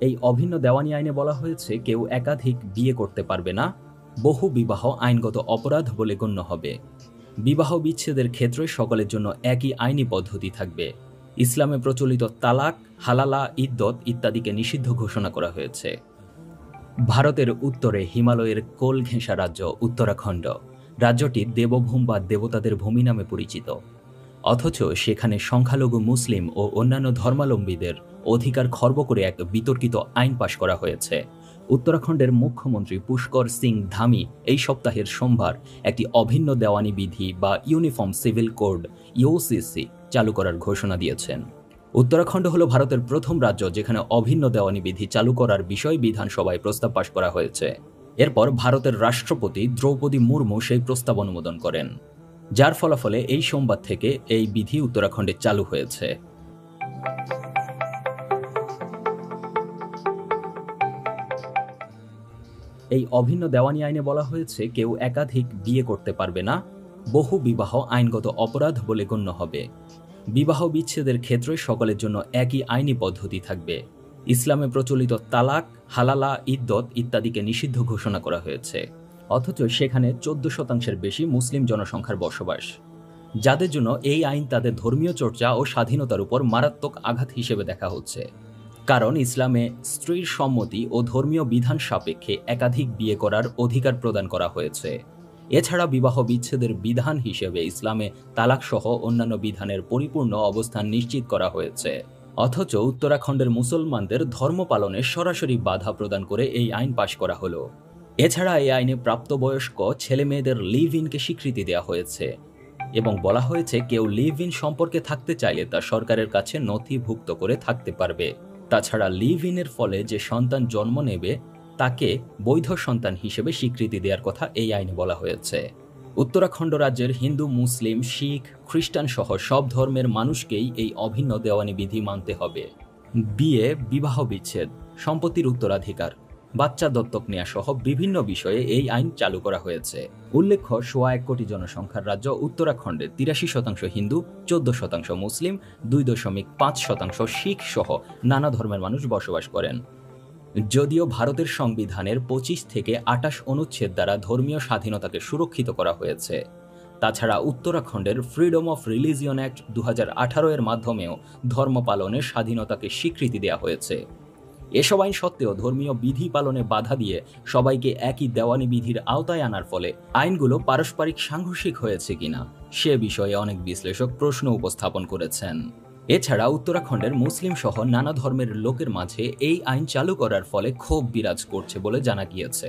এই অভিন্ন দেওয়ানি আইনে বলা হয়েছে কেউ একাধিক বিয়ে করতে পারবে না, বহু বিবাহ আইনগত অপরাধ বলে গণ্য হবে। বিবাহ বিচ্ছেদের ক্ষেত্রে সকলের জন্য একই আইনি পদ্ধতি থাকবে। ইসলামে প্রচলিত তালাক, হালালা, ইদ্দত ইত্যাদিকে নিষিদ্ধ ঘোষণা করা হয়েছে। ভারতের উত্তরে হিমালয়ের কোল ঘেঁষা রাজ্য উত্তরাখণ্ড। রাজ্যটি দেবভূম বা দেবতাদের ভূমি নামে পরিচিত। অথচ সেখানে সংখ্যালঘু মুসলিম ও অন্যান্য ধর্মাবলম্বীদের অধিকার খর্ব করে এক বিতর্কিত আইন পাশ করা হয়েছে। উত্তরাখণ্ডের মুখ্যমন্ত্রী পুষ্কর সিং ধামি এই সপ্তাহের সোমবার একটি অভিন্ন দেওয়ানি বিধি বা ইউনিফর্ম সিভিল কোড ইউসিসি চালু করার ঘোষণা দিয়েছেন। উত্তরাখণ্ড হল ভারতের প্রথম রাজ্য যেখানে অভিন্ন দেওয়ানি বিধি চালু করার বিষয়ে বিধানসভায় প্রস্তাব পাশ করা হয়েছে। এরপর ভারতের রাষ্ট্রপতি দ্রৌপদী মুর্মু সেই প্রস্তাব অনুমোদন করেন, যার ফলাফলে এই সোমবার থেকে এই বিধি উত্তরাখণ্ডে চালু হয়েছে। এই অভিন্ন দেওয়ানি আইনে বলা হয়েছে কেউ একাধিক বিয়ে করতে পারবে না, বহু বিবাহ আইনগত অপরাধ বলে গণ্য হবে। বিবাহ বিচ্ছেদের ক্ষেত্রে সকলের জন্য একই আইনি পদ্ধতি থাকবে। ইসলামে প্রচলিত তালাক, হালালা, ইদ্দত ইত্যাদিকে নিষিদ্ধ ঘোষণা করা হয়েছে। অথচ সেখানে 14% বেশি মুসলিম জনসংখ্যার বসবাস, যাদের জন্য এই আইন তাদের ধর্মীয় চর্চা ও স্বাধীনতার উপর মারাত্মক আঘাত হিসেবে দেখা হচ্ছে। কারণ ইসলামে স্ত্রীর সম্মতি ও ধর্মীয় বিধান সাপেক্ষে একাধিক বিয়ে করার অধিকার প্রদান করা হয়েছে। এছাড়া বিবাহ বিচ্ছেদের বিধান হিসেবে ইসলামে তালাক সহ অন্যান্য বিধানের পরিপূর্ণ অবস্থান নিশ্চিত করা হয়েছে। অথচ উত্তরাখণ্ডের মুসলমানদের ধর্ম পালনে সরাসরি বাধা প্রদান করে এই আইন পাশ করা হলো। এছাড়া এই আইনে প্রাপ্তবয়স্ক ছেলে মেয়েদের লিভ ইনকে স্বীকৃতি দেওয়া হয়েছে এবং বলা হয়েছে কেউ লিভ ইন সম্পর্কে থাকতে চাইলে তা সরকারের কাছে নথিভুক্ত করে থাকতে পারবে। তাছাড়া লিভ ইনের ফলে যে সন্তান জন্ম নেবে তাকে বৈধ সন্তান হিসেবে স্বীকৃতি দেওয়ার কথা এই আইনে বলা হয়েছে। উত্তরাখণ্ড রাজ্যের হিন্দু, মুসলিম, শিখ, খ্রিস্টান সহ সব ধর্মের মানুষকেই এই অভিন্ন দেওয়ানি বিধি মানতে হবে। বিয়ে, বিবাহ বিচ্ছেদ, সম্পত্তির উত্তরাধিকার, বাচ্চা দত্তক নেওয়া সহ বিভিন্ন বিষয়ে এই আইন চালু করা হয়েছে। উল্লেখ্য, 1.25 কোটি জনসংখ্যার রাজ্য উত্তরাখণ্ডে 83% হিন্দু, 14% মুসলিম, 2.5% শিখ সহ নানা ধর্মের মানুষ বসবাস করেন। যদিও ভারতের সংবিধানের 25 থেকে 28 অনুচ্ছেদ দ্বারা ধর্মীয় স্বাধীনতাকে সুরক্ষিত করা হয়েছে। তাছাড়া উত্তরাখণ্ডের ফ্রিডম অফ রিলিজিয়ন অ্যাক্ট 2018 এর মাধ্যমেও ধর্ম পালনের স্বাধীনতাকে স্বীকৃতি দেওয়া হয়েছে। এসব আইন সত্ত্বেও ধর্মীয় বিধি পালনে বাধা দিয়ে সবাইকে একই দেওয়ানি বিধির আওতায় আনার ফলে আইনগুলো পারস্পরিক সাংঘর্ষিক হয়েছে কিনা সে বিষয়ে অনেক বিশ্লেষক প্রশ্ন উপস্থাপন করেছেন। এছাড়া উত্তরাখণ্ডের মুসলিম সহ নানা ধর্মের লোকের মাঝে এই আইন চালু করার ফলে ক্ষোভ বিরাজ করছে বলে জানা গিয়েছে।